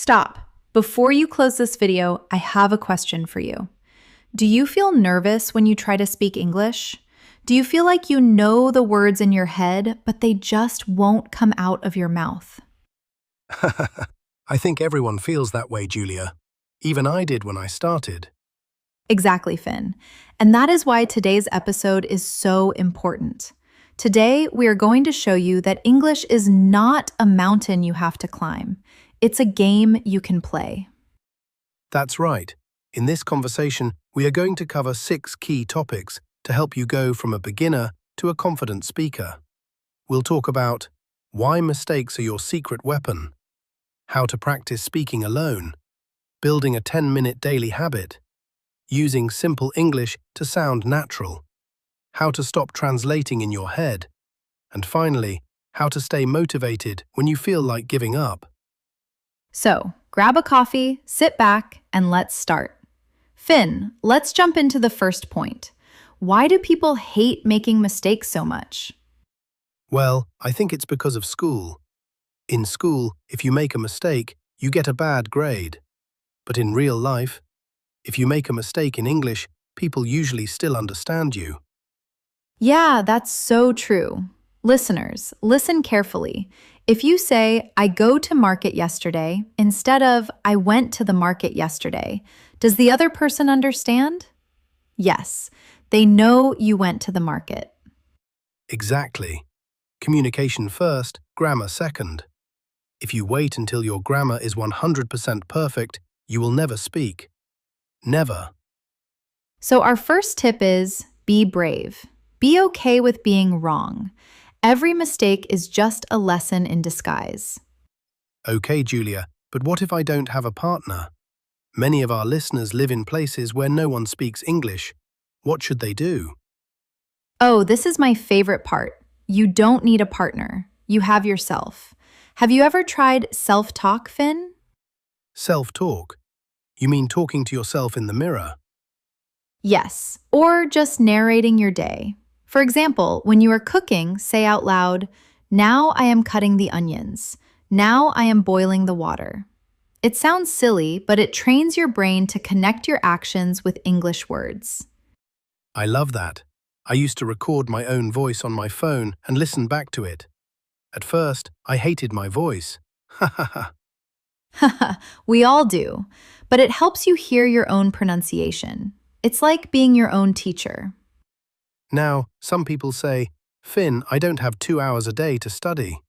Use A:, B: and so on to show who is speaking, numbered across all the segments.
A: Stop. Before you close this video, I have a question for you. Do you feel nervous when you try to speak English? Do you feel like you know the words in your head, but they just won't come out of your mouth?
B: I think everyone feels that way, Julia. Even I did when I started.
A: Exactly, Finn. And that is why today's episode is so important. Today, we are going to show you that English is not a mountain you have to climb. It's a game you can play.
B: That's right. In this conversation, we are going to cover 6 key topics to help you go from a beginner to a confident speaker. We'll talk about why mistakes are your secret weapon, how to practice speaking alone, building a 10-minute daily habit, using simple English to sound natural, how to stop translating in your head, and finally, how to stay motivated when you feel like giving up.
A: So, grab a coffee, sit back, and let's start. Finn, let's jump into the first point. Why do people hate making mistakes so much?
B: Well, I think it's because of school. In school, if you make a mistake, you get a bad grade. But in real life, if you make a mistake in English, people usually still understand you.
A: Yeah, that's so true. Listeners, listen carefully. If you say, I go to market yesterday, instead of, I went to the market yesterday, does the other person understand? Yes, they know you went to the market.
B: Exactly. Communication first, grammar second. If you wait until your grammar is 100% perfect, you will never speak. Never.
A: So our first tip is, be brave. Be okay with being wrong. Every mistake is just a lesson in disguise.
B: Okay, Julia, but what if I don't have a partner? Many of our listeners live in places where no one speaks English. What should they do?
A: Oh, this is my favorite part. You don't need a partner. You have yourself. Have you ever tried self-talk, Finn?
B: Self-talk. You mean talking to yourself in the mirror?
A: Yes, or just narrating your day. For example, when you are cooking, say out loud, now I am cutting the onions. Now I am boiling the water. It sounds silly, but it trains your brain to connect your actions with English words.
B: I love that. I used to record my own voice on my phone and listen back to it. At first, I hated my voice. Ha ha ha.
A: We all do, but it helps you hear your own pronunciation. It's like being your own teacher.
B: Now, some people say, Finn, I don't have 2 hours a day to study.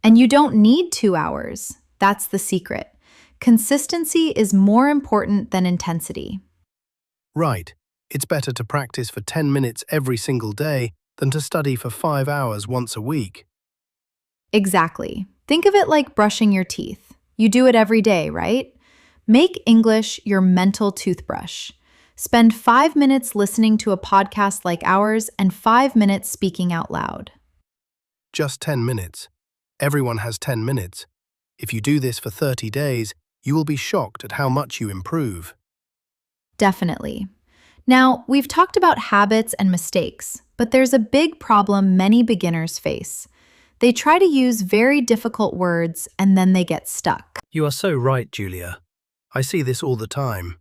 A: And you don't need 2 hours. That's the secret. Consistency is more important than intensity.
B: Right. It's better to practice for 10 minutes every single day than to study for 5 hours once a week.
A: Exactly. Think of it like brushing your teeth. You do it every day, right? Make English your mental toothbrush. Spend 5 minutes listening to a podcast like ours and 5 minutes speaking out loud.
B: Just 10 minutes. Everyone has 10 minutes. If you do this for 30 days, you will be shocked at how much you improve.
A: Definitely. Now, we've talked about habits and mistakes, but there's a big problem many beginners face. They try to use very difficult words and then they get stuck.
B: You are so right, Julia. I see this all the time.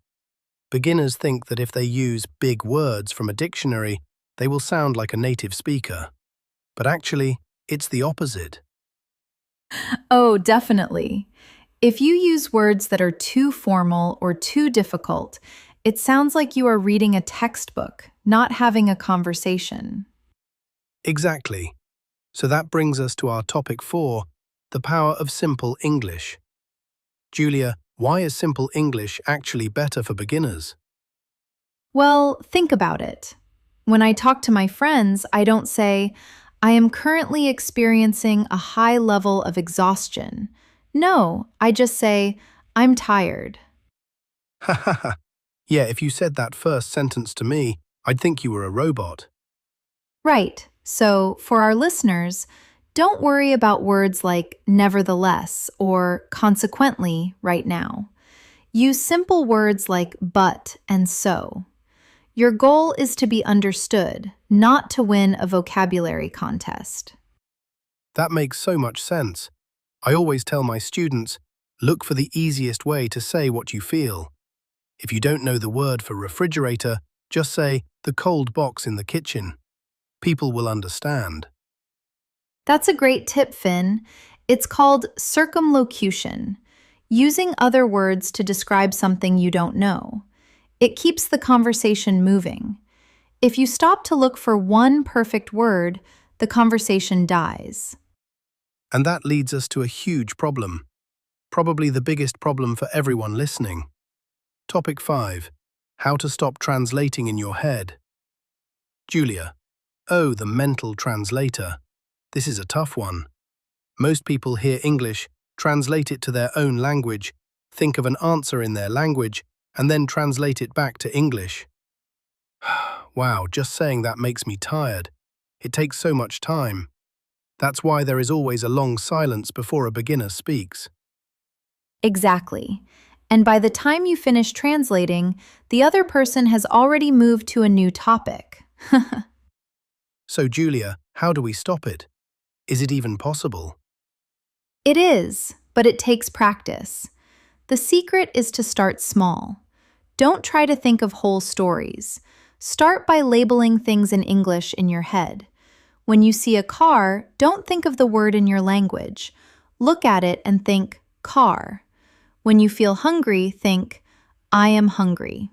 B: Beginners think that if they use big words from a dictionary, they will sound like a native speaker. But actually, it's the opposite.
A: Oh, definitely. If you use words that are too formal or too difficult, it sounds like you are reading a textbook, not having a conversation.
B: Exactly. So that brings us to our topic 4, the power of simple English. Julia, why is simple English actually better for beginners?
A: Well, think about it. When I talk to my friends, I don't say, I am currently experiencing a high level of exhaustion. No, I just say, I'm tired.
B: Ha ha ha. Yeah, if you said that first sentence to me, I'd think you were a robot.
A: Right. So, for our listeners, don't worry about words like nevertheless or consequently right now. Use simple words like but and so. Your goal is to be understood, not to win a vocabulary contest.
B: That makes so much sense. I always tell my students, Look for the easiest way to say what you feel. If you don't know the word for refrigerator, just say the cold box in the kitchen. People will understand.
A: That's a great tip, Finn. It's called circumlocution, using other words to describe something you don't know. It keeps the conversation moving. If you stop to look for one perfect word, the conversation dies.
B: And that leads us to a huge problem. Probably the biggest problem for everyone listening. Topic 5. How to stop translating in your head. Julia. Oh, the mental translator. This is a tough one. Most people hear English, translate it to their own language, think of an answer in their language, and then translate it back to English. Wow, just saying that makes me tired. It takes so much time. That's why there is always a long silence before a beginner speaks.
A: Exactly. And by the time you finish translating, the other person has already moved to a new topic.
B: So, Julia, how do we stop it? Is it even possible?
A: It is, but it takes practice. The secret is to start small. Don't try to think of whole stories. Start by labeling things in English in your head. When you see a car, don't think of the word in your language. Look at it and think, car. When you feel hungry, think, I am hungry.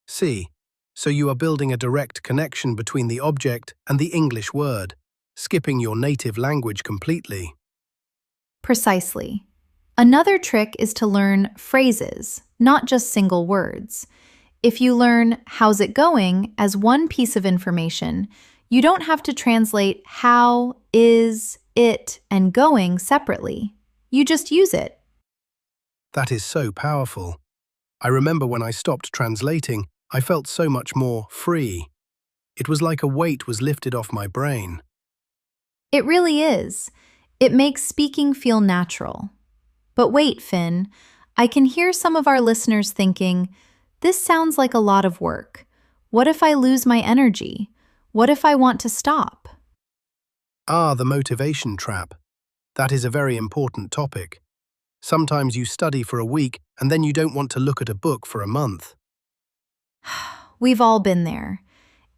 B: See, so you are building a direct connection between the object and the English word, skipping your native language completely.
A: Precisely. Another trick is to learn phrases, not just single words. If you learn how's it going as one piece of information, you don't have to translate how, is, it, and going separately. You just use it.
B: That is so powerful. I remember when I stopped translating, I felt so much more free. It was like a weight was lifted off my brain.
A: It really is. It makes speaking feel natural. But wait, Finn, I can hear some of our listeners thinking, this sounds like a lot of work. What if I lose my energy? What if I want to stop?
B: Ah, the motivation trap. That is a very important topic. Sometimes you study for a week and then you don't want to look at a book for a month.
A: We've all been there.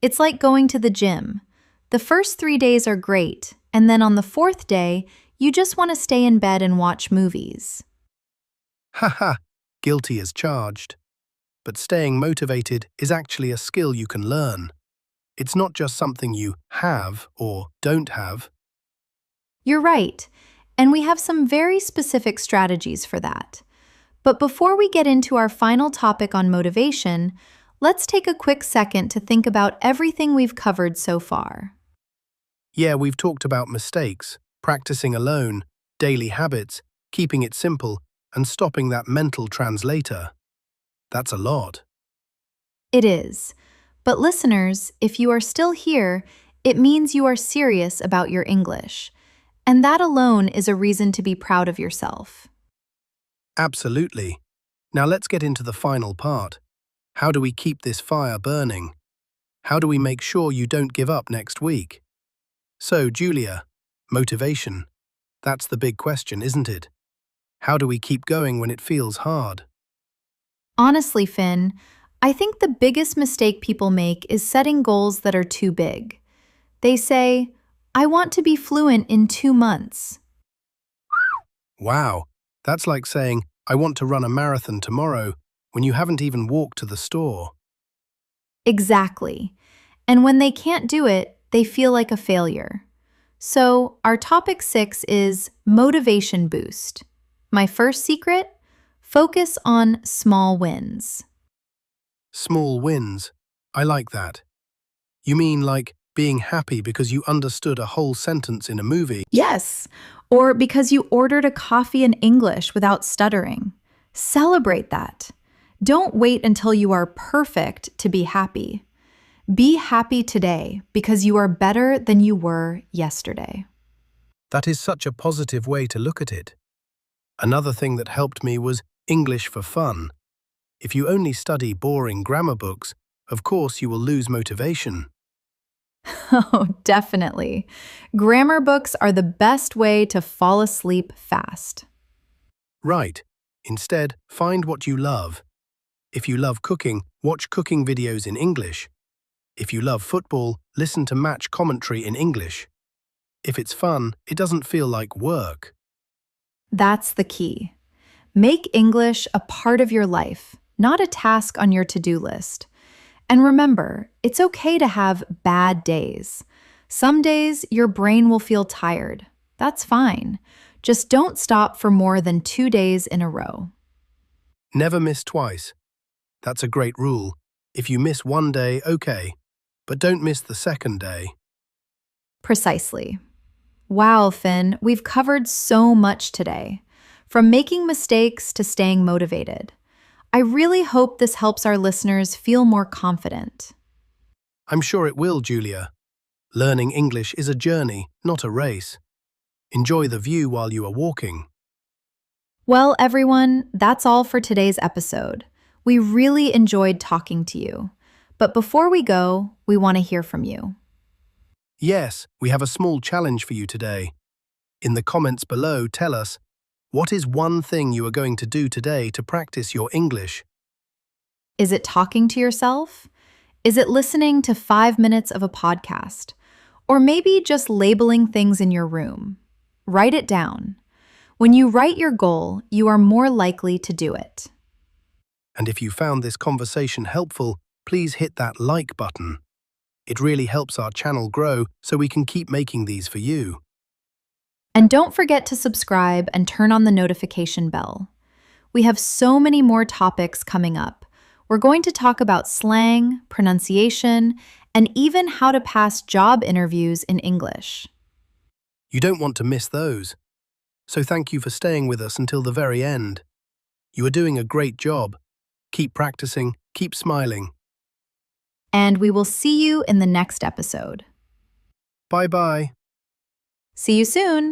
A: It's like going to the gym. The first 3 days are great, and then on the fourth day, you just want to stay in bed and watch movies.
B: Haha, guilty as charged. But staying motivated is actually a skill you can learn. It's not just something you have or don't have.
A: You're right, and we have some very specific strategies for that. But before we get into our final topic on motivation, let's take a quick second to think about everything we've covered so far.
B: Yeah, we've talked about mistakes, practicing alone, daily habits, keeping it simple, and stopping that mental translator. That's a lot.
A: It is. But listeners, if you are still here, it means you are serious about your English. And that alone is a reason to be proud of yourself.
B: Absolutely. Now let's get into the final part. How do we keep this fire burning? How do we make sure you don't give up next week? So, Julia, motivation. That's the big question, isn't it? How do we keep going when it feels hard?
A: Honestly, Finn, I think the biggest mistake people make is setting goals that are too big. They say, I want to be fluent in 2 months.
B: Wow, that's like saying, I want to run a marathon tomorrow when you haven't even walked to the store.
A: Exactly. And when they can't do it, they feel like a failure. So, our topic 6 is motivation boost. My first secret? Focus on small wins.
B: Small wins. I like that. You mean like being happy because you understood a whole sentence in a movie?
A: Yes, or because you ordered a coffee in English without stuttering. Celebrate that. Don't wait until you are perfect to be happy. Be happy today because you are better than you were yesterday.
B: That is such a positive way to look at it. Another thing that helped me was English for fun. If you only study boring grammar books, of course you will lose motivation.
A: Oh, definitely. Grammar books are the best way to fall asleep fast.
B: Right. Instead, find what you love. If you love cooking, watch cooking videos in English. If you love football, listen to match commentary in English. If it's fun, it doesn't feel like work.
A: That's the key. Make English a part of your life, not a task on your to-do list. And remember, it's okay to have bad days. Some days your brain will feel tired. That's fine. Just don't stop for more than 2 days in a row.
B: Never miss twice. That's a great rule. If you miss one day, okay, but don't miss the second day.
A: Precisely. Wow, Finn, we've covered so much today. From making mistakes to staying motivated. I really hope this helps our listeners feel more confident.
B: I'm sure it will, Julia. Learning English is a journey, not a race. Enjoy the view while you are walking.
A: Well, everyone, that's all for today's episode. We really enjoyed talking to you. But before we go, we want to hear from you.
B: Yes, we have a small challenge for you today. In the comments below, tell us, what is one thing you are going to do today to practice your English?
A: Is it talking to yourself? Is it listening to 5 minutes of a podcast? Or maybe just labeling things in your room? Write it down. When you write your goal, you are more likely to do it.
B: And if you found this conversation helpful, please hit that like button. It really helps our channel grow so we can keep making these for you.
A: And don't forget to subscribe and turn on the notification bell. We have so many more topics coming up. We're going to talk about slang, pronunciation, and even how to pass job interviews in English.
B: You don't want to miss those. So thank you for staying with us until the very end. You are doing a great job. Keep practicing, keep smiling.
A: And we will see you in the next episode.
B: Bye-bye.
A: See you soon!